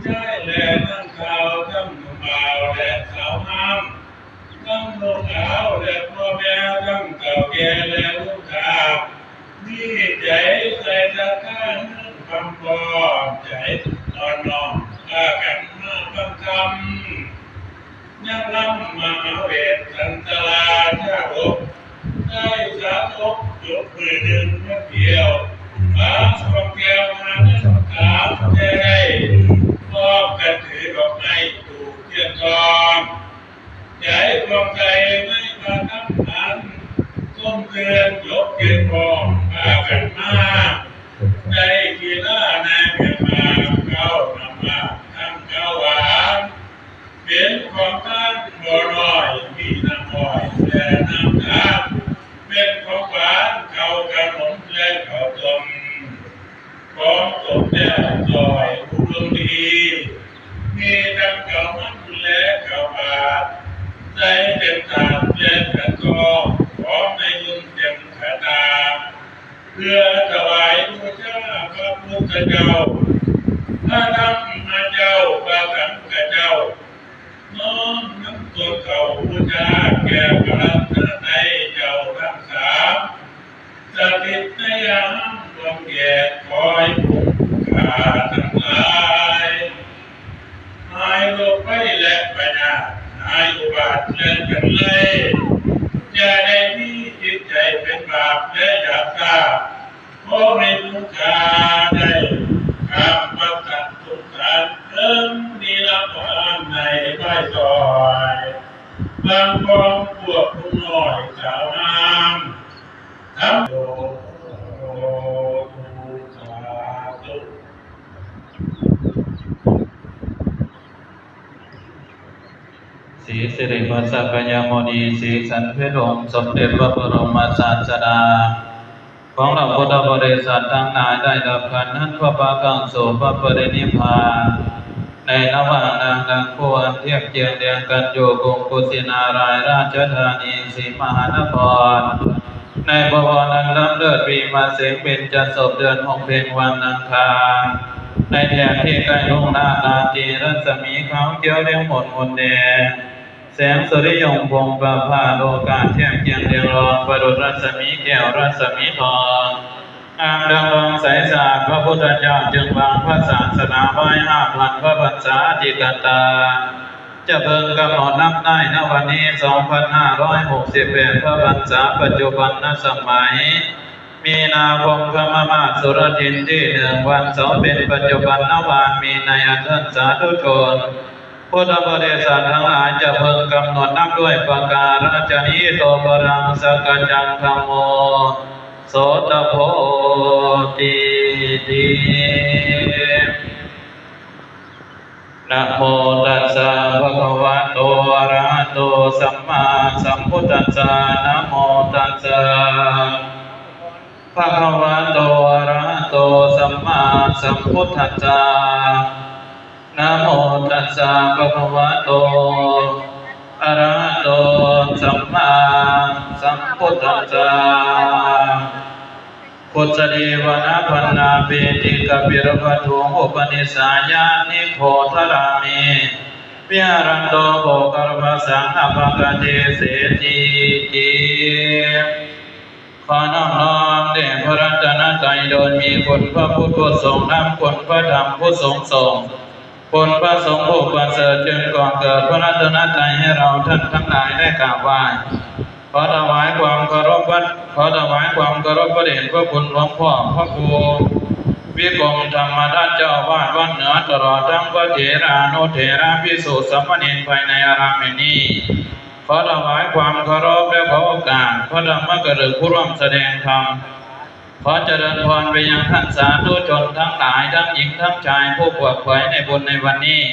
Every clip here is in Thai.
ใช้และทั้งข่าวทั้งหนุ่มบ่าวและสาวงามทั้งลูกสาวและพ่อแม่ทั้งเก่าแก่และลูกสาวมีใจใส่ตะการคำพอใจตอนน้องข้ากันมาฟังคำยังลำมาเวทสันตลาชาบกได้สาธกยกมือหนึ่งเดียวมาสองแก้วมาเนื้อขาวได้มอบกันถือดอกไม้ถูกเทียนทองใจความใจไม่มาทำงานก้มเตือนยกเทียนทองมากันมาได้กีฬาในเมียมาเข้านำมาทำข้าวหวานเป็นของท่านบ่น้อยมีน้ำอ้อยและน้ำตาลเป็นของหวานข้าวขนมและข้าวต้มของตกแก้วซอยอุดมดีมีทั้งข้าวมันและข้าวบาทใส่เต็มถาดและกระทงของในยุ่งเต็มขาตาเพื่อถวายบูชาพระพุทธเจ้าพระธรรมเจ้าพระสังฆเจ้าน้อมน้ำตัวเขาบูชาแก่พระรัตนตรัยเจ้าทั้งสามสถิตในยามดวงแก่คอยคุ้มข้าทั้งหลายหายโรคภัยและปัญหาหายอุบัติและกันเลยอย่าได้มีจิตใจเป็นบาปและอยากฆ่าขอให้ทุกข้าได้ข้ามประกันทุกท่านเริ่มนิรันดร์ในใต้ซอยบางกองพวกผู้น้อยสาวงามทำโยทุกสาธุ สีสิริวัฒน์ปัญญามณีสีสันเพชรองค์สมเด็จพระบรมศาสดาของเราพุทธบริษัททั้งหลายได้ดับขันธ์นั้นพระปากังโสพระปรินิพพานในระหว่างนางดังผู้อันเทียบเทียงเดียงกันอยู่กรุงกุสินารายราชธานีศรีมหานครในบวรนั้นล้ำเลิศปีมาเสงเป็นจันทร์ศพเดือนหกเพ็ญวันอังคารในแถบที่ใกล้ลุ่งหน้านาทีรัศมีขาวเขียวเรียงหมดแดงแสงสุริยงพงประภาโลกาเทียมเทียงเรียงรองประดุจรัศมีแก้วรัศมีทองอางดังรองใสสาพระพุทธเจ้าจึงวางพระศาสนาไว้5,000 พระพรรษาจิตตาจะเพิ่งกำหนดนับได้ณวันนี้2568พระพรรษาปัจจุบันสมัยมีนาคมพมมาสุรทินที่1วันเสาร์เป็นปัจจุบันนวานมีในอันท่านสาธุชนพุทธบริษัททั้งหลายจะเพิ่งกำหนดนับด้วยประการฉนี้โตปรังสักจังธัมโมโสตโพธิตินะโมตัสสะภะคะวะโตอะระหะโตสัมมาสัมพุทธัสสะนะโมตัสสะภะคะวะโตอะระหะโตสัมมาสัมพุทธัสสะนะโมตัสสะภะคะวะโตอะระหะโตสัมมาสัมพุทธัสสะพุทธเดวนาพันนาเปติกะปิรภัตถุอุปนิสายานิโพธรามิวิหารันโตโภคารภสังอภกเตเสติติขอน้อมน้อมแด่พระรัตนตรัยโดยมีคุณพระพุทธผู้ทรงนำคุณพระธรรมผู้ทรงส่งคุณพระสงฆ์ผู้ประเสริฐจึงก่อเกิดพระรัตนตรัยให้เราท่านทั้งหลายได้กราบไหว้ขอถวายความเคารพพระเดชพระคุณหลวงพ่อพระครูวิกรมธรรมทัตเจ้าอาวาสวัดเหนือตลอดทั้งพระเถรานุเถระภิกษุสามเณรภายในอารามแห่งนี้ขอถวายความเคารพและขอโอกาสพระธรรมกฤษผู้ร่วมแสดงธรรมขอเจริญพรไปยังท่านสาธุชนทั้งหลายทั้งหญิงทั้งชายผู้ขวนขวายในบุญในวันนี้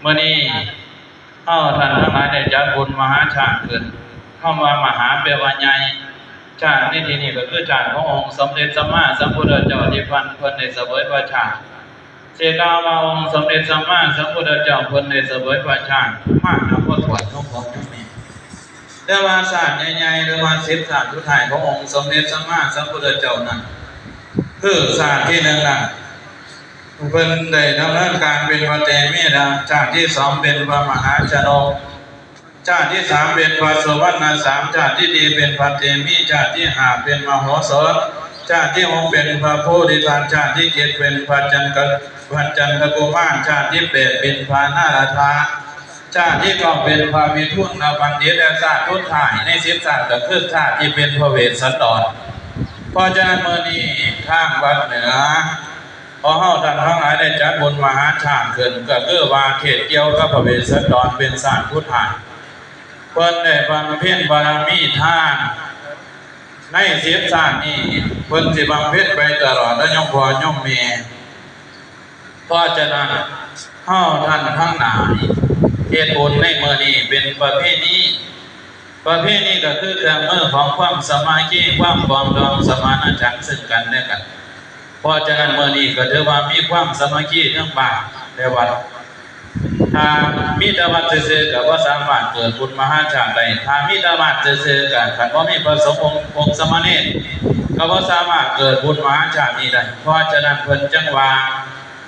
เมื่อนี้ท่านทั้งหลายได้จัดบุญมหาชาติขึ้นเข้ามามหาเปรวันใหญ่ชาติในที่นี้ก็คือชาติขององค์สมเด็จสัมมาสัมพุทธเจ้าที่เพิ่นได้เสวยพระชาติเสกาวาองค์สมเด็จสัมมาสัมพุทธเจ้าเพิ่นได้เสวยพระชาติมากนับว่าถ้วนของของนี้แต่ว่าชาติใหญ่ๆหรือว่า10ชาติสุดท้ายขององค์สมเด็จสัมมาสัมพุทธเจ้านั้นคือชาติที่1นั้นพ เพิ่นได้ดำเนินการเป็นพระเตมีดาชาติที่สองเป็นพระมหาชนกชาติที่สามเป็นพระสุวรรณสามชาติที่ดีเป็นพระเตมีชาติที่ห้าเป็นมโหสถชาติที่หกเป็นพระโพธิสัตว์ชาติที่เจ็ดเป็นพระจันทกุมารชาติที่แปดเป็นพระนาราธาชาติที่เก้าเป็นพระวิทูลบัณฑิตและชาติทุกท่ายในสิบชาติก็คือชาติที่เป็นพระเวสสันดรเพราะฉะนั้นเมื่อนี้ทางวัดเหนือพอเฮาท่านทั้งหลายได้จัดบุญมหาชาติขึ้นก็คือว่าเขตเกี่ยวกับพระเวสสันดรเป็นชาติทุกท่ายเพิ่นได้บำเพ็ญบารมีทานในสิบชาตินี้เพิ่นสิบำเพ็ญไปตลอดและย่อมพ่อย่อมแม่เพราะฉะนั้นเฮาท่านทั้งหลายเฮ็ดบุญในมื้อนี้เป็นประเพณีก็คือเครื่องมือของความสามัคคีความปรองดองสมานฉันท์ซึ่งกันและกันเพราะฉะนั้นมื้อนี้ก็ถือว่ามีความสามัคคีทั้งบ้านและวัดถ้ามีแต่วัดซื่อๆก็บ่สามารถเกิดบุญมหาชาติได้ถ้ามีแต่วัดซื่อๆก็คันบ่มีพระสงฆ์องค์สมณเณรก็บ่สามารถเกิดบุญมหาชาตินี้ได้เพราะฉะนั้นเพิ่นจึงว่า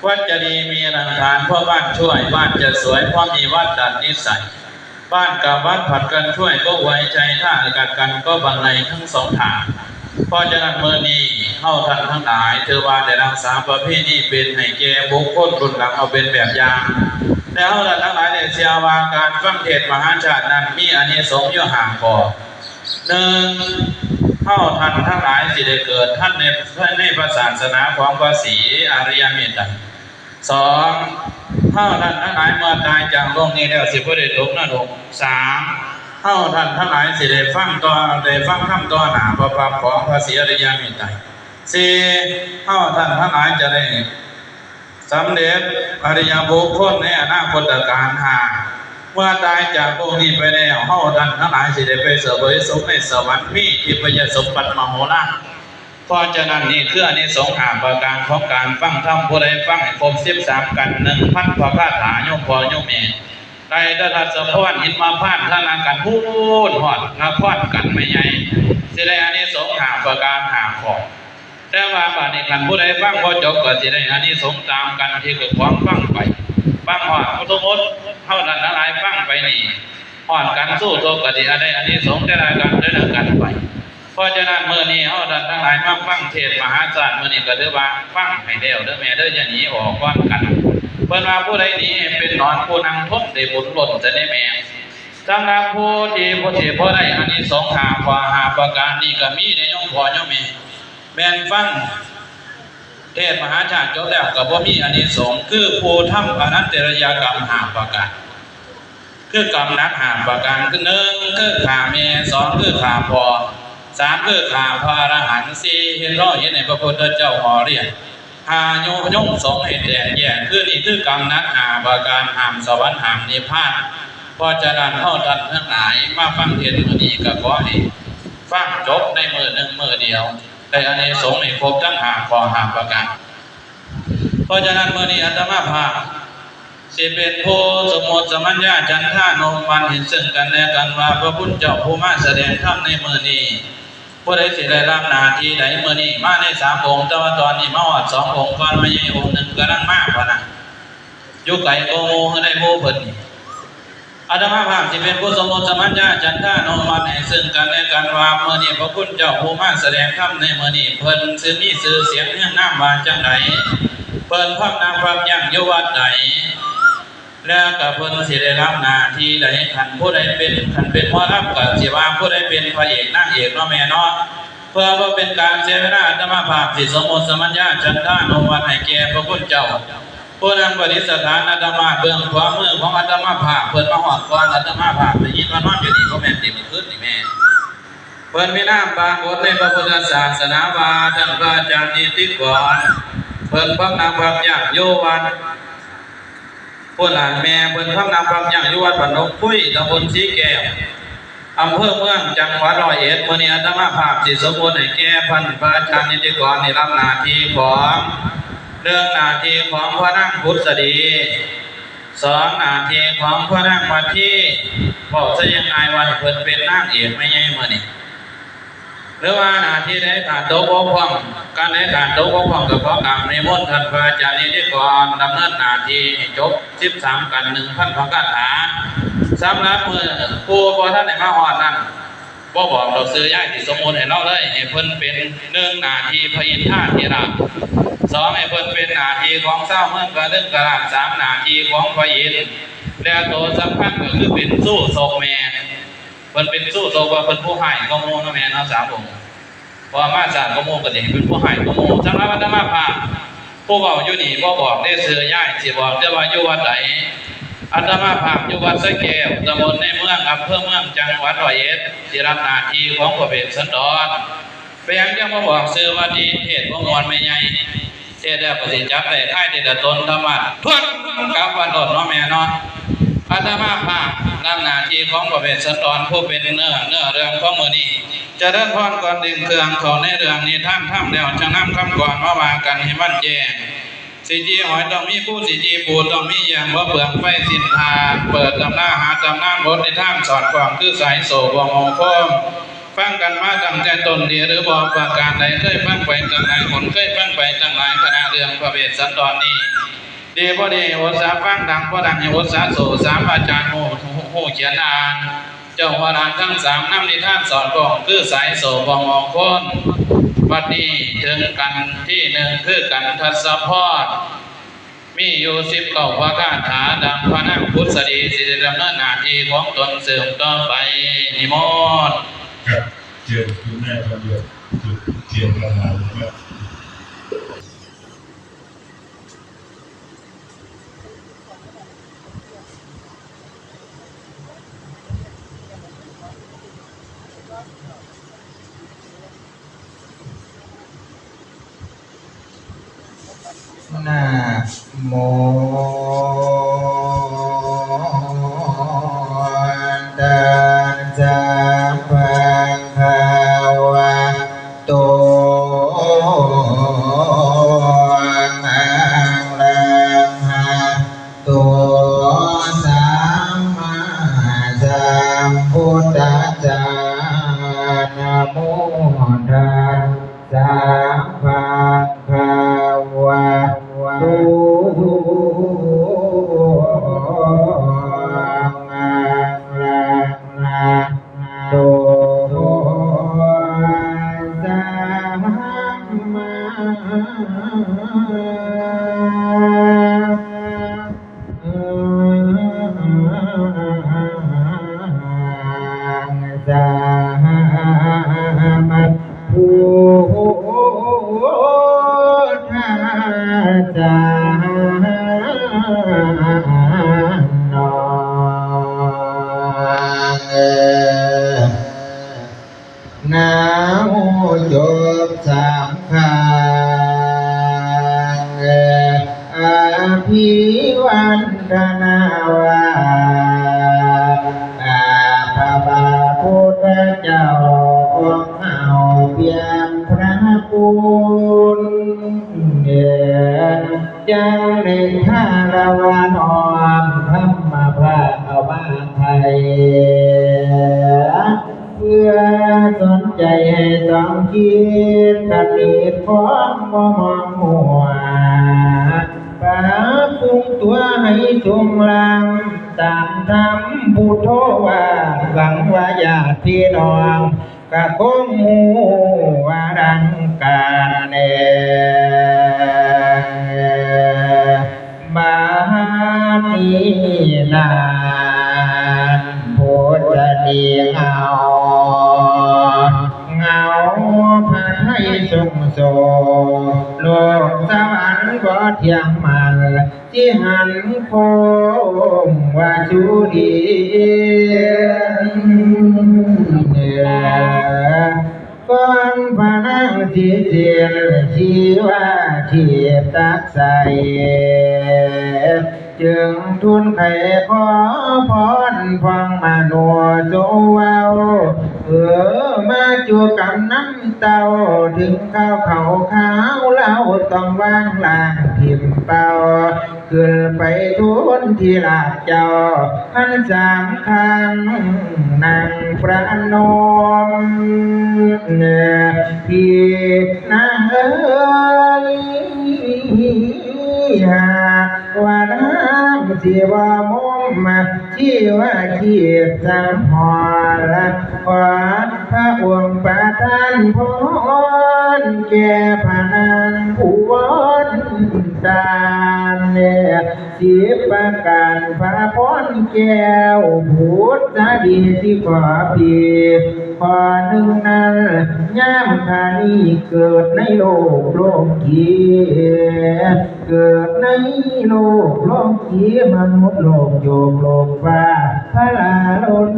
วัดจะดีมีหลักฐานเพราะบ้านช่วยบ้านจะสวยเพราะมีวัดดัดนิสัยบ้านกับวัดผัดกันช่วยก็ไว้ใจถ้ากัดกันก็บันไลทั้งสองทางเพราะฉะนั้นเมื่อนี้เฮาท่านทั้งหลายถือว่าได้รักษาประเพณีเป็นให้แก่บุคคลรุ่นหลังเอาเป็นแบบอย่างแล้วเฮาท่านทั้งหลายได้เชื่อว่าการฟังเทศน์มหาชาตินั้นมีอานิสงส์อยู่ห่างพอหนึ่งเฮาท่านทั้งหลายสิได้เกิดท่านในพระศาสนาของพระศรีอริยเมตไตรสองเฮาท่านทั้งหลายเมื่อตายจากโลกนี้แล้วสิบ่ได้ตกนรกสามเฮาท่านทั้งหลายสิได้ฟังคำต่อหน้าพระพักตร์ของพระศรีอริยเมตไตรสี่เฮาท่านทั้งหลายจะได้สำเร็จอริยบุคคลในอนาคตการห้าเมื่อตายจากโลกนี้ไปแล้วเฮาท่านทั้งหลายสิได้ไปเสวยสุขในสวรรค์มีทิพยสมบัติมโหฬารเพราะฉะนั้นนี่คืออานิสงส์5ประการของการฟังธรรมผู้ใดฟังให้ครบ13กัน 1,000 พระคาถาโยมพ่อโยมแม่ได้ทัศพรหินมาพานทนากันพูนฮอดนครกันไม่ใหญ่สิได้อานิสงส์5ประการ5ข้อแต่ว่าบัดนี้คันผู้ใดฟังบ่จบก็สิได้อานิสงส์ตามกันที่คือความฟังไปฟังฮอดสมมุติเฮานั้นหลายฟังไปนี่ฮอดกันสู้โตก็สิได้อานิสงส์แต่ละกันเด้อกันไปเพราะฉะนั้นมื้อนี้เฮาท่านทั้งหลายมาฟังเทศน์มหาศาลมื้อนี้ก็ถือว่าฟังให้แล้วเด้อแม่เด้ออย่าหนีออกก่อนกันเพิ่นว่าผู้ใดหนีเป็นนอนผู้นั่งทนได้บุญล้นจะได้แม่สำหรับผู้ที่บ่ได้อานิสงส์5ข้อ5ประการนี้ก็มีได้โยมพ่อโยมแม่นฟังเทศน์มหาชาติจบแล้วก็บ่มีอานิสงส์คือผู้ทำอนัตตริยกรรม5ประการคือกรรมหนัก5ประการคือ1คือฆ่าแม่2คือฆ่าพ่อ3คือฆ่าพระอรหันต์4เห็นร้อยเห็นในพระพุทธเจ้าห่อเรียน5โยงสงให้แตกแยกคือนี่คือกรรมหนัก5ประการห้ามสวรรค์ห้ามนิพพานเพราะฉะนั้นเฮาท่านทั้งหลายมาฟังเทศน์มื้อนี้ก็ขอให้ฟังจบในมื้อหนึ่งมื้อเดียวได้อานิสงส์ให้ครบทั้ง5ข้อ5ประการเพราะฉะนั้นมื้อนี้อาตมาภาพสิเป็นผู้สมมติสมัญญาจันทานมวันเห็นซึ่งกันและกันว่าพระพุทธเจ้าผู้มาแสดงธรรมในมื้อนี้ผู้ใดสิได้รับหน้าที่ใดมื้อนี้มาใน3องค์แต่ว่าตอนนี้มาฮอด2องค์ก่อนมาใหญ่องค์หนึ่งกำลังมาพะนะอยู่ไกลโกโมได้โมเพิ่นอาตมาภาพสิเป็นผู้สมมติสมัญญาจันทานมวันเห็นซึ่งกันและกันว่ามื้อนี้พระพุทธเจ้าผู้มาแสดงธรรมในมื้อนี้เพิ่นสิมีชื่อเสียงเรื่องนามว่าจังไดเพิ่นพำนามความยั่งอยู่วัดใดแล้วก็เพิ่นสิได้รับหน้าที่ใดคันผู้ใดเป็นหมอลำก็สิว่าผู้ใดเป็นพระเอกนางเอกเนาะแม่เนาะเพื่อบ่เป็นการเสียเวลาอาตมาภาพสิสมมติสมัญญาจันทานมวันให้แก่พระพุทธเจ้าผู้นำปฏิสถานอาตมาเบื้องขวามือของอาตมาภาพเพิ่นมาฮอดก่อนอาตมาภาพได้ยินว่านอนอยู่นี่บ่แม่นสิมีขึ้นนี่แม่เพิ่นมีนามปรากฏในพระพุทธศาสนาว่าท่านพระอาจารย์นิติกรเพิ่นพำนามความยั่งอยู่วัดผู้หลานแม่เพิ่นพำนามความยั่งอยู่วัดพนมพุ้ยตำบลสีแก้วอำเภอเมืองจังหวัด100เอ็ดมื้อนี้อาตมาภาพสิสมบูรณ์ให้แก่ท่านพระอาจารย์นิติกรได้รับหน้าที่ของเรื่องหน้าที่ของพระนางพุทธดี2หน้าที่ของพระนางมัทธิบอกซะยังไงว่าเพิ่นเป็นนางเอกไม่ใช่มื้อนี้ หรือว่าหน้าที่ในการตกบกพร่องการในการตกบกพร่องกับของกรรมในมนต์ท่านพระอาจารย์นิติกรดำเนินหน้าที่ให้จบ13 กัน 1,000 พระคาถาสำหรับมือผู้บ่ท่านได้มาฮอดนั้นบ่บอกดอกซื้อย่ายที่สมมุติให้เราเลยให้เพิ่นเป็น1หน้าที่พระอินทราธิราช2ให้เพิ่นเป็นหน้าที่ของเจ้าเมืองกระดึงกระดาน3หน้าที่ของพระอินทร์แล้วตัวสำคัญก็คือเป็นสู้ศกแม่เพิ่นเป็นสู้ศกว่าเพิ่นผู้ให้ก็โมเนาะแม่เนาะ3องค์พอมาจากก็โมก็สิเป็นผู้ให้ก็โมสำหรับอาตมาภาพผู้เว้าอยู่นี่บ่บอกได้ซื้อย่ายสิบอกแต่ว่าอยู่วัดใดอาตมาภาพอยู่วัดสะแก้วตำบลในเมืองอำเภอเมืองจังหวัดร้อยเอ็ดที่รับหน้าที่ของพระเวสสันดรไปยังจังมาบอกซื้อว่าดีเทศบ่ม่วนไม่ใหญ่เทศแล้วก็สิจับได้ค่ายได้แต่ตนธรรมะทวนกลับวันโดดเนาะแม่เนาะอาตมาภาพรับหน้าที่ของพระเวสสันดรผู้เป็นเนื้อเรื่องของมื้อนี้จะเดินพรก่อนดึงเครื่องเข้าในเรื่องนี้ท่านทำแล้วจะนำคำก่อนมาว่ากันให้มันแจ้งสิจีหอยต้องมีผู้สิจีปูต้องมีอย่างว่าเปลืองไฟสินทาเปิดตำหน้าหาตำหน้าบทในทางสอดความคือสายโศกวงโคมฟังกันมาตั้งแต่ต้นดีหรือบอกประการใดเคยฟังไปตั้งหลายคนเคยฟังไปตั้งหลายคณะเรื่องพระเวสสันดรนี้ดีพอดีอุตสาห์ฟังดังพอดังอุตสาห์โศสามอาจารย์โหเขียนอ่านเจ้าหัวหน้าทั้ง3นำในทางสอนของคือสายโศกวงโคมบัดนี้ถึงกันที่1คือกันทัศพรมีอยู่19พระคาถาดังพระนางพุทธดีสิดำเนินหน้าที่ของตนเสริมต่อไปนิมนต์ครับเจอคุณแม่ประโยชน์จุดเทียนประมาณครับ นะโมตัสสะภะคะวะโตอะระหะโตสัมมาสัมพุทธัสสะนะโมตัสสะภะคะวะโตอะระหะโตสัมมาพุทธัสสะนะโมจบ3 ครั้งอภิวันทนาวาพระบาทพุทธเจ้าของเฮาเพียงพระคุณจังในท่าราวานอมธรรมพระเอามาไทยเพื่อสนใจให้ต้องคิดกติดของมองมัวปาปรุงตัวให้จงลังตามธรรมพุทโธว่าหวังว่าญาติพี่น้องกะคงหูว่าดังการแน่บานีนานโพธดีเงาพระไทยทรงโสโลกสวรรค์ก็เทียมมันที่หันโคงว่าชูดีก่อนพระนางสีเสียนชีว่าเทียบตักใสจึงทุนไขขอพรฟังมาโนโจวาว มาจูกับน้ำเต้าถึงข้าวเขาขาวเล่าต้องวางลางทิมเป่าขึ้นไปทุนที่ลาดเจ้าพันสามครั้งนั่งประนมพี่นางเอ๋ยหากว่าน้ำที่ว่ามุมที่ว่าเขียดสังหรณ์ขอพระองค์ประทานพรแก่พระนางผู้วนตาเนี่ยสิบประการพระพรแก้วพุทธดีที่ขอพีขอหนึ่งนั้นย่ามพานีเกิดในโลกโลกีเกิดในโลกโลกีมนุษย์โลกโยมโลกฟ้าพระลาล้น